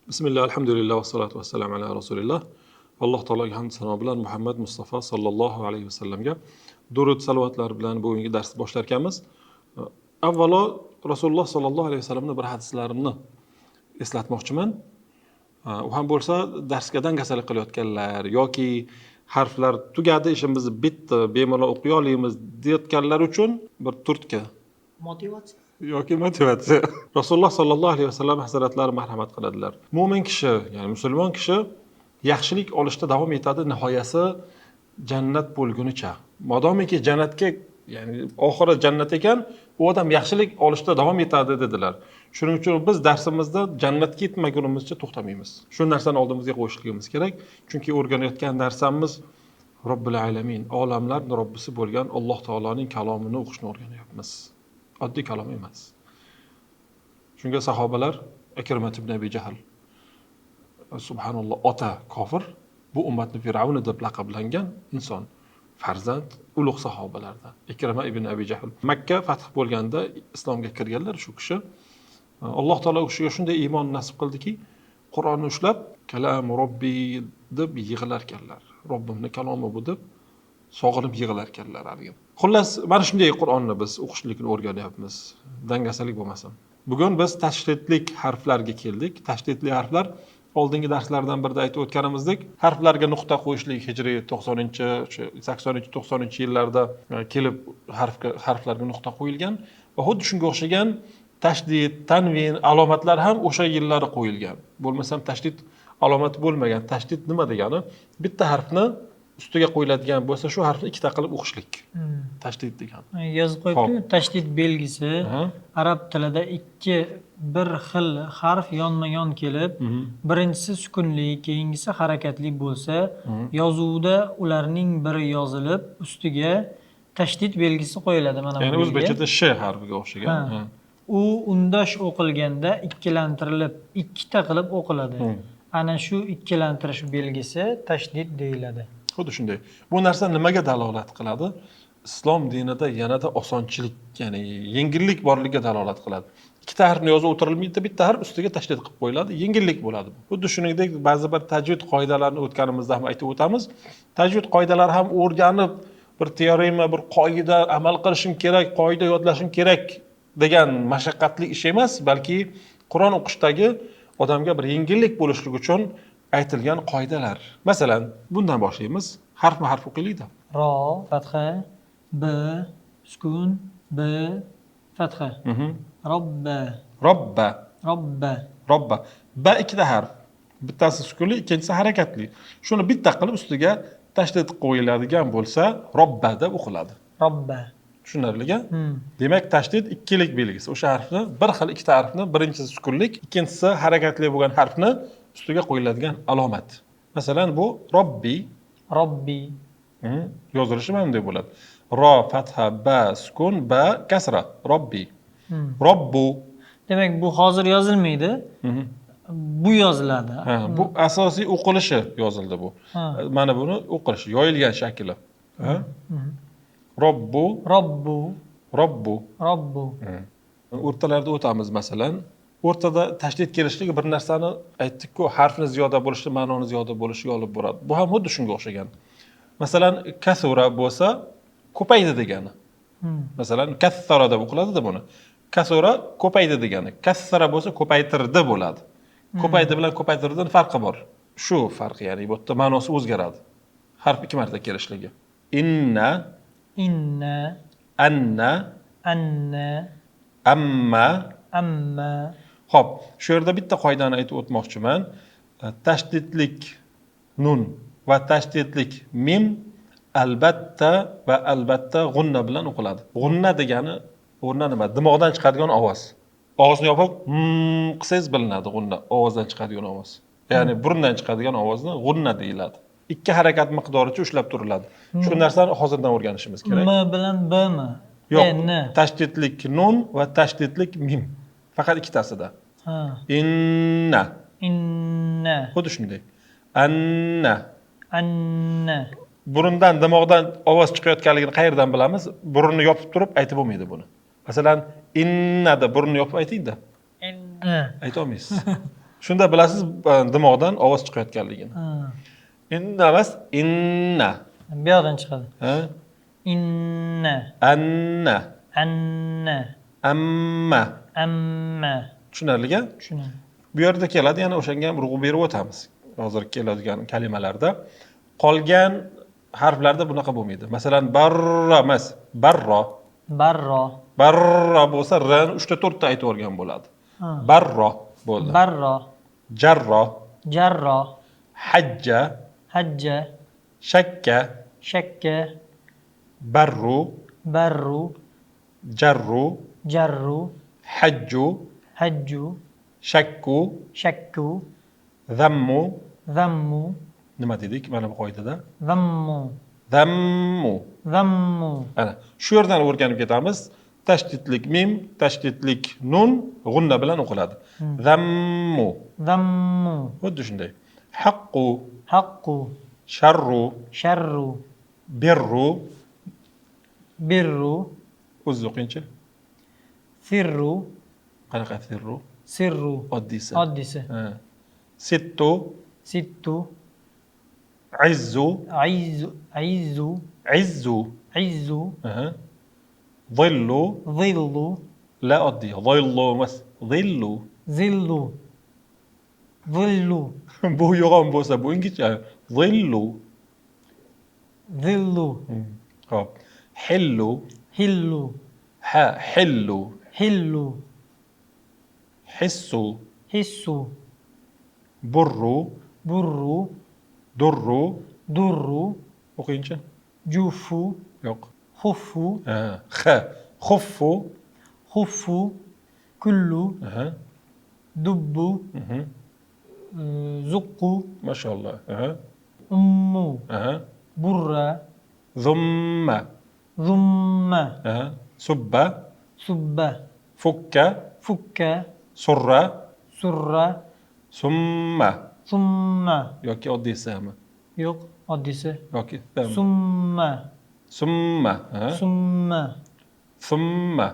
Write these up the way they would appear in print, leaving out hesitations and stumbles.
Bismillah, alhamdulillah va salatu vassalamu ala rasulillah. Alloh taologa hamd sano bilan Muhammad Mustafa sallallohu alayhi vasallamga durud salovatlar bilan bugungi darsni boshlar ekanmiz. Avvalo Rasululloh sallallohu alayhi vasallamning bir hadislarini eslatmoqchiman. U ham bo'lsa darsga dangasalik qilayotganlar yoki harflar tugadi, ishimiz bitdi, bemalol o'qiy olamiz deyotganlar uchun bir turtki Motivatsiya. yoki motivatsiya. Rasululloh sallallohu alayhi vasallam hazratlari marhamat qiladilar. Mo'min kishi, ya'ni musulmon kishi yaxshilik olishda davom etadi nihoyasi jannat bo'lgunicha. Modomiki jannatga, ya'ni oxiri jannat ekan, u odam yaxshilik olishda davom etadi dedilar. Shuning uchun biz darsimizda jannatga yetmagunimizcha to'xtamaymiz. Shu narsani oldimizga qo'yishligimiz kerak. Chunki o'rganayotgan darsimiz Robbil alamin, olamlarning Robbisi bo'lgan Alloh taoloning kalomini o'qishni o'rganyapmiz. Oddiy kalom emas. Shunga sahobalar Ikrimat ibn Abi Jahl, subhanalloh, ota kofir, bu ummatni Firavun deb laqablangan inson, farzand ulug' sahobalardan Ikrima ibn Abi Jahl. Makka fath bo'lganda islomga kirganlar shu kishi. Alloh taolo u kishiga shunday iymon nasib qildiki, Qur'onni ushlab kalam robbi deb yig'lar ekanlar. Robbimning kalomi bu deb sog'inib yig'lar ekanlar haligi. Xullas, mana shunday Qur'onni biz o'qishlikni o'rganyapmiz. Dangasalik bo'lmasin. Bugun biz tashdidlik harflarga keldik. Tashdidli harflar oldingi darslardan birida aytib o'tganimizdek, harflarga nuqta qo'yishlik hijriy 80-90 yillarda kelib harflarga nuqta qo'yilgan va xuddi shunga o'xshagan tashdid, tanvin, alomatlar ham o'sha yillari qo'yilgan. Bo'lmasam tashdid alomati bo'lmagan. Tashdid nima degani? Bitta harfni ustiga qo'yiladigan bo'lsa, shu harfni ikkita qilib o'qishlik. Tashdid degan. Yozib qo'yibdi. Tashdid belgisi arab tilida bir xil harf yonma-yon kelib, birinchisi sukunli, keyingisi harakatli bo'lsa, yozuvda ularning biri yozilib, ustiga tashdid belgisi qo'yiladi mana bu. Ya'ni o'zbekchada sh harfiga o'xshagan. U undash o'qilganda ikkilantirilib, ikkita qilib o'qiladi. Ana shu ikkilantirish belgisi tashdid deyiladi. Xuddi shunday. Bu narsa nimaga dalolat qiladi? Islom dinida yanada osonchilik, ya'ni yengillik borligiga dalolat qiladi. Ikkita harfni yozib o'tirilmaydi, bitta harf ustiga tashdid qilib qo'yiladi, yengillik bo'ladi. Xuddi shuningdek, ba'zi bir tajvid qoidalarini o'tganimizda ham aytib o'tamiz. Tajvid qoidalari ham o'rganib, bir teorema, bir qoida amal qilishim kerak, qoida yodlashim kerak degan mashaqqatli ish emas, balki Qur'on o'qishdagi odamga bir yengillik bo'lishligi uchun aytilgan qoidalar. Masalan, bundan boshlaymiz. Harf o'qilaydi. Ro, fatha, b, sukun, b, fatha. Robba. Robba. Robba. Robba. Ba ikkita harf. Bittasi sukunli, ikkinchisi harakatli. Shuni bitta qilib ustiga tashdid qo'yiladigan bo'lsa, robba deb o'qiladi. Robba. Tushunarlimi? Demak, tashdid ikkilik belgisi. O'sha harfni, bir xil ikkita harfni, birinchisi sukunlik, ikkinchisi harakatli bo'lgan harfni ustiga qo'yiladigan alomat. Masalan, bu robbi. Robbi. Yozilishi ham bunday bo'ladi. Ro, fatha, ba, sukun, ba, kasra. Robbi. Robbu. Demak, bu hozir yozilmaydi. Bu yoziladi. Bu asosiy o'qilishi yozildi bu. Mana buni o'qilishi, yoyilgan shakli. Robbu. Robbu. Robbu. Robbu. O'rtalarda o'tamiz masalan. O'rtada tashdid kelishligi bir narsani aytdik-ku, harfni ziyoda bo'lishi, ma'noni ziyoda bo'lishiga olib boradi. Bu ham xuddi shunga o'xshagan. Masalan, kasura bo'lsa, ko'paydi degani. Masalan, kassara deb o'qiladi-da buni. Kasura ko'paydi degani. Kassara bo'lsa, ko'paytirdi bo'ladi. Ko'paydi bilan ko'paytirdining farqi bor. Shu farqi, ya'ni bu yerda ma'nosi o'zgaradi. Harf ikki marta kelishligi. Inna, Inna, anna, anna, amma. amma. Xo'p, shu yerda bitta qoidani aytib o'tmoqchiman. Tashdidlik nun va tashdidlik mim albatta va albatta g'unna bilan o'qiladi. G'unna degani o'rna nima? Dimoqdan chiqadigan ovoz. Og'izni yopib qilsangiz bilinadi g'unna, ovozdan chiqadigan ovoz. Ya'ni burundan chiqadigan ovozni g'unna deyiladi. Ikki harakat miqdoricha ushlab turiladi. Shu narsani hozirdan o'rganishimiz kerak. M bilan B mi? Yo'q, N. tashdidlik nun va tashdidlik mim. Faqat ikkitasida. Inna. Inna. Xuddi shunday. Anna. Anna. Burundan, dimoqdan ovoz chiqayotganligini qayerdan bilamiz? Burunni yopib turib aytib bo'lmaydi buni. Masalan, innada burunni yopib aytingda. Inna. Ayta olmaysiz. Shunda bilasiz dimoqdan ovoz chiqayotganligini. Ha. Inna emas, inna. Bu yoqdan chiqadi. Ha? Inna, Anna, anna, amma. amma. Tushunarli-a? Tushunadi. Bu yerda keladi, yana o'shanga ham urg'u berib o'tamiz. Hozir keladigan kalimalarda qolgan harflarda bunaqa bo'lmaydi. Masalan, barra emas, barro. Barro, Barra bo'lsa r ni 3 ta 4 ta aytib o'rgan bo'ladi. ha. Barro bo'ldi. Barro, Jarro, jarro, hajja, hajja, shakka, shakka, barru, barru, jarru, jarru, hajju, hajju, shakku, shakku, zammu. zammu, Nima dedik mana bu qoidada? zammu, Zammu. zammu. Ana shu yerdan o'rganib ketamiz. Tashdidlik mim, tashdidlik nun g'unna bilan o'qiladi. Zammu. Zammu, Xuddi shunday. Haqqu, haqqu, sharru, sharru, birru. birru, O'zingiz o'qingchi. sirru, Qanaqa sirru? sirru, Oddiysi. oddisi, Ha. Sittu, sittu, izzu, aizu, aizu, izzu. izzu, Aha. Zillu, zillu, la oddiy. Zillu emas, zillu. zillu, zillu, Bu yo'g'on bo'lsa bu ingichka. Zillu. zillu, Xo'p. Hillu, hillu, ha, hillu. hillu, Hissu, hissu, burru, burru, durru. durru, O'qingchi. jufu, Yo'q. xuffu, Ha, xa, xuffu. xuffu, kullu, Aha. dubbu, Mhm. zuqqu, Mashallah. Aha. ummu, Aha. burra, Zumma. zumma, Aha. Subba, subba, fukka, fukka, surra, surra, summa. summa. Yoki oddiysi ham. Yo'q, oddisi. Yoki Summa, summa. Aha. summa, Summa.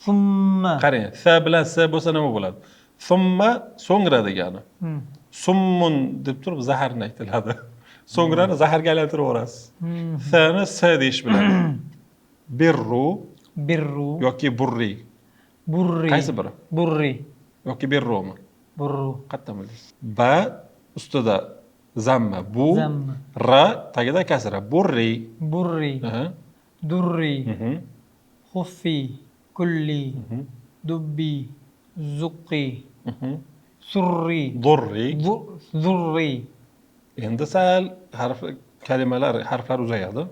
summa. Qarang, sa bilan s bo'lsa nima bo'ladi? Summa so'ngra degani. Hmm. Summun deb turib zaharni aytiladi. So'ngrani zaharga aylantiraverasiz. Hmm. Sani s deyish bilan. Birru Birru, yoki burri. burri. Qaysi biri? Burri, Yoki birrumi? burru. Qayerdan bildingiz? Ba ustida zamma, bu Zamma. ra tagida kasra. Burri. Burri, Aha. durri, Mhm. xuffi, kulli, dubbi, zuqqi, surri, Durri. zurri. Endi sal kalimalar, harflar uzayadi.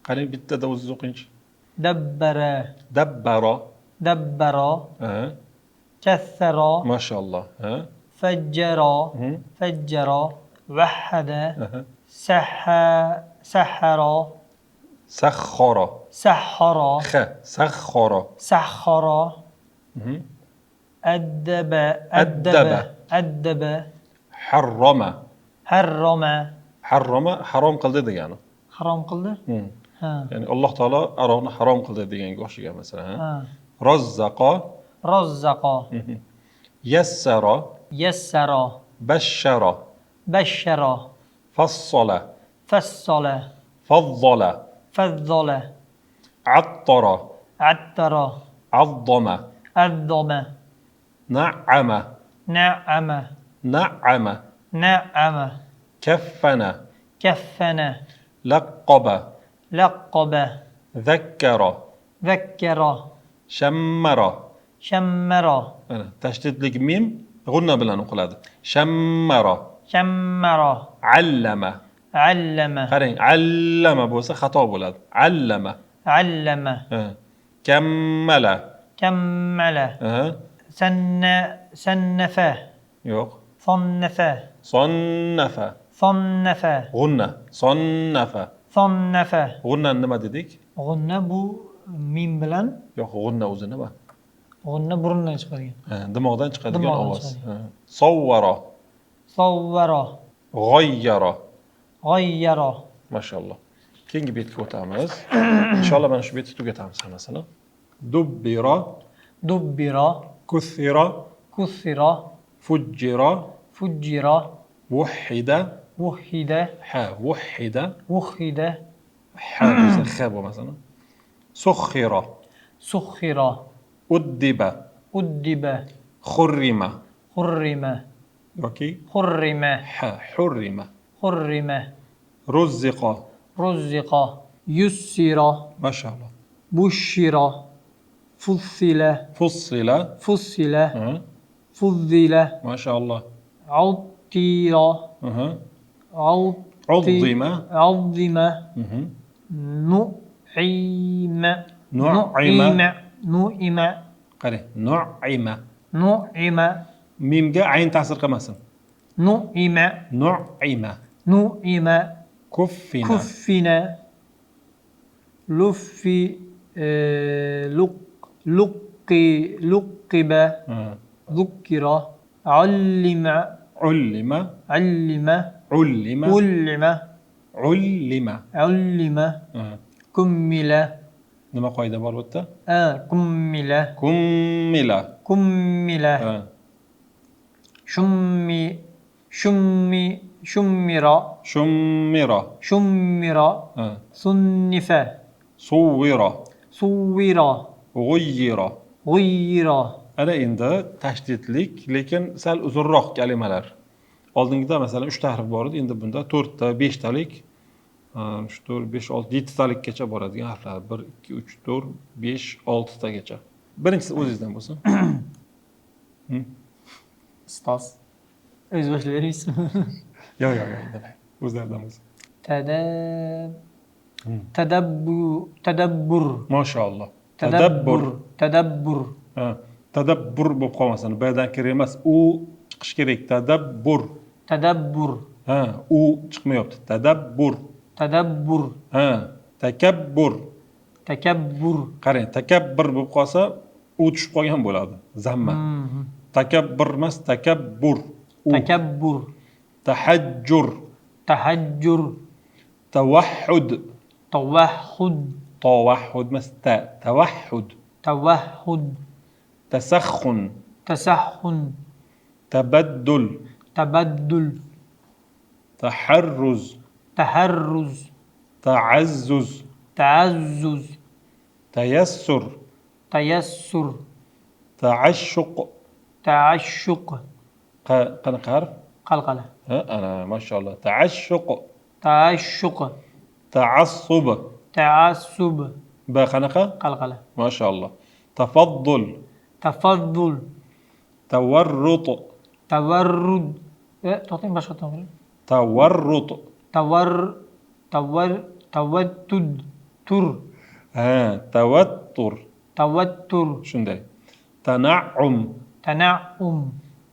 Qarang, bittada o'zingiz o'qingchi. Dabbara, Dabbaro. dabbaro, Ha. kassaro, Mashallah. Ha. fajjaro, Mhm. fajjaro, wahhada, Aha. sahharo, Sahhara. sahharo, Xa, sahhara. sahharo, Mhm. addaba, Addaba. addaba, Harrama. harrama, Harrama harom qildi degani. harom qildi. Ha, Ya'ni Alloh taolo aroqni harom qildi deganga o'xshagan masalan. ha. Razzaqa, Razzaqo, yassara, yassaro, bashshara, bashsharo, fassala, fassala, fazzala, fazzala, attara, attara, azzama, addama, na'ama, na'ama, na'ama, na'ama, kaffana, kaffana, laqqaba, laqqaba, zakkara, zakkara, shammara. shammara, Mana tashdidlik mim g'unna bilan o'qiladi. Shammara, shammara, allama. allama, Qarang, allama bo'lsa xato bo'ladi. Allama. allama, Ha. Kammala. kammala, Ha. sannafa, Yo'q. sonnafa, Sonnafa. sonnafa, G'unna. Sonnafa. sonnafa. G'unna nima dedik? G'unna bu mim bilan Yo'q, g'unna o'zi nima? g'unna burundan chiqargan. Ha, dimoqdan chiqadigan Dimoqdan ovoz. chiqadigan. Ha. Sovvara. Sovvaro, G'oyyara. g'oyyaro. Mashalloh. Keyingi betga o'tamiz. Inshaalloh mana shu betni tugatamiz hammasini. Dubbira, Dubbiro, kuthira, كثر فجر فجر وحد وحد وحد وحد خاب مثلا سخر سخر أدب أدب خرم حرم اوكي حرم حرم حرم رزق رزق يسر ما شاء الله بشر فصل فصل فصل أه. فضل ما شاء الله عطير أه. عطي عظم عظم أه. نعيم نعم نعيم قري نعم نعيم ميم جاء عين تعصر كمسن نعيم نعم نعيم كفنا كفنا لف لقب أه. ذكر علم علم علم علم علم علم علم أه. كمل نما قاعدة بالوتا كمل كمل كمل أه. شمر شمر شمر أه. صنف صور صور غير غير ana endi tashdidlik lekin sal uzunroq kalimalar. Oldingida masalan 3 ta harf bor edi, endi bunda 4 ta, 5 talik, 3 4 5 6 7 talikgacha boradigan harflar. 1 2 3 4 5 6 tagacha. Birinchisi o'zingizdan bo'lsin. ustoz o'zi boshlayverasiz Yo'q, indamay. O'zlaridan bo'lsin. tadabbur Mashallah. tadabbur Ha, tadabbur bo'lib qolmasin. B'dan kir emas, u chiqish kerak. Tadabbur. Ha, u chiqmayapti. Tadabbur. Ha, takabbur. Qarang, takabbur bo'lib qolsa, u tushib qolgan bo'ladi. Zamma. Takabbur emas, takabbur. takabbur Tahajjur. Tawahhud. Tawahhud emas, tawahhud. تسخن تبدل تحرز تعزز تيسر تعشق قنق حرف قلقلة أنا ما شاء الله تعشق تعصب بخنقة قلقلة ما شاء الله تفضل تورط تورد تعطيني باش خطهم تورط توتد توتر شنو تنعم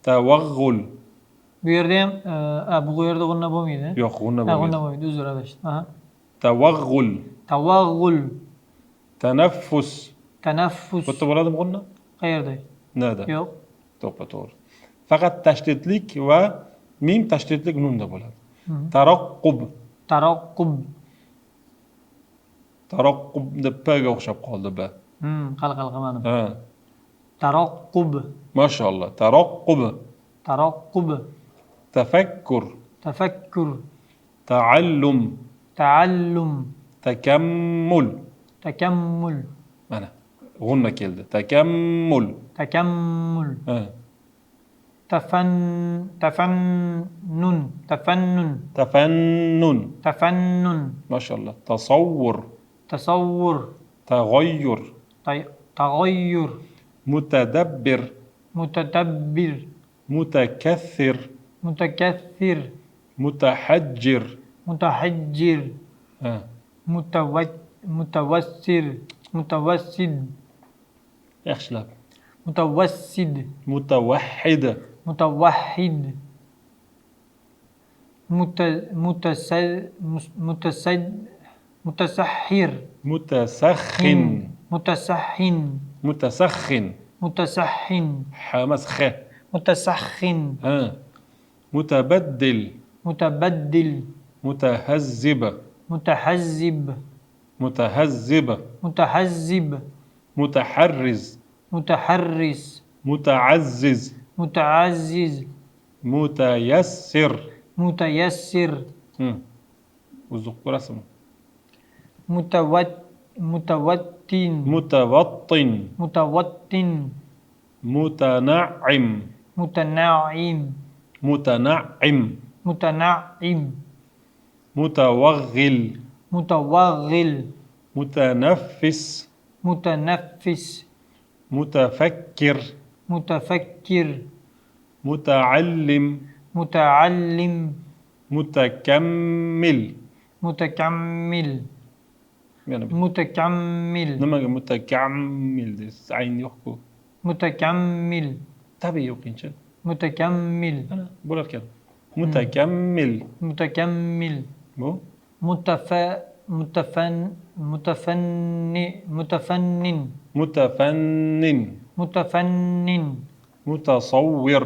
توغل bu yerda ham bu yerda g'unna bo'lmaydi. Yo'q, g'unna bo'lmaydi. G'unna bo'lmaydi, uzr adashdim. Tavaggul. Tanaffus. Bu yerda bo'ladimi g'unna? Qayerda? Nada? Yo'q. To'g'ri. Faqat tashdidlik va mim tashdidlik nunda bo'ladi. Taraqqub. Taraqqub deb p-ga o'xshab qoldi b. Qalqal qilmadim. Ha. Taraqqub. Mashallah. Taraqqub. Tafakkur. Ta'allum. Takammul. Mana g'unna keldi. Takammul. Ha. Tafannun. Mashallah. Tasawwur. Taghayyur. Mutadabbir. Mutakaththir. Mutahajjir. Ha. متوسد Yaxshilab. متوسد Mutawahhid. متوحد متسحر متسخن. حمس خ. متسخن ها. متبدل. متهذب. متحرز. متعزز. mutaazziz, mutayassir. mutayassir, Uzuq ko'rasizmi? mutawattin, Mutavattin. mutawattin, Mutana'im. mutana'im, Mutana'im. mutana'im, Mutawaghil. mutawaghil, Mutanaffis. mutanaffis, Mutafakkir. mutafakkir, Muta'allim. muta'allim, Mutakammil. mutakammil, Yana bir. mutakammil, Nimaga mutakammil deysiz? Ayn yo'q-ku. mutakammil, Tabiiy o'qingchi. mutakammil, Ana bo'lar ekan. Mutakammil. mutakammil, Bu mutafannin, mutafannin. mutafannin, Mutasawwir.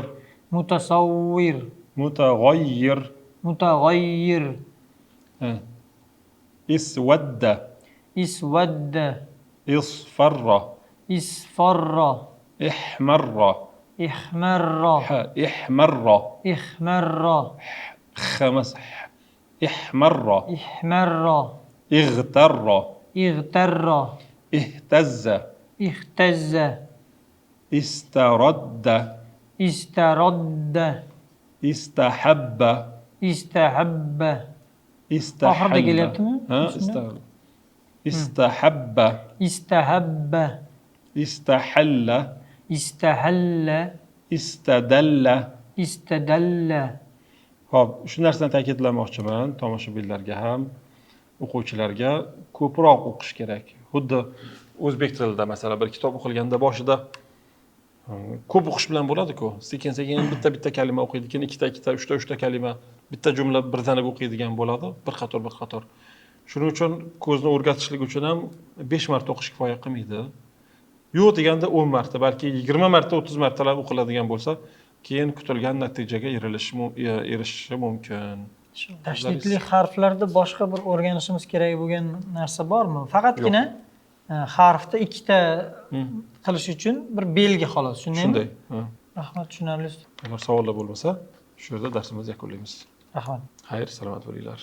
mutasawwir, Mutaghayyir. mutaghayyir, Ha. Iswadda. iswadda, Isfarra. isfarra, Ihmarra. ihmarra, Ha. Ihmarra. ihmarra, خمس احمر ihmarra, اغتر اغترra, اهتز اhtazza, استرد istaradda, استحب istahabba. Oxirida استحل kelyaptimi? ها استحب Istahabba, استحل istahalla, استدل. istadalla. Xo'p, shu narsani ta'kidlamoqchiman tomoshabinlarga ham, o'quvchilarga ko'proq o'qish kerak. Xuddi o'zbek tilida masalan bir kitob o'qilganda boshida ko'p o'qish bilan bo'ladi-ku. Sekin-sekin bitta kalima o'qiydi, keyin ikkita, uchta kalima, bitta jumla birdaniga o'qiydigan bo'ladi, bir qator. Shuning uchun ko'zni o'rgatishlik uchun ham 5 marta o'qish kifoya qilmaydi. Yo'q deganda 10 marta, balki 20 marta, 30 martalab o'qiladigan bo'lsa, keyin kutilgan natijaga erishishi mumkin. Tashdidli harflarda boshqa bir o'rganishimiz kerak bo'lgan narsa bormi? Faqatgina harfda ikkita qilish uchun bir belgi xolos. Shundaymi? Shunday. Rahmat, tushunarli. Agar savollar bo'lmasa, shu yerda darsimizni yakunlaymiz. Rahmat. Xayr, salomat bo'linglar.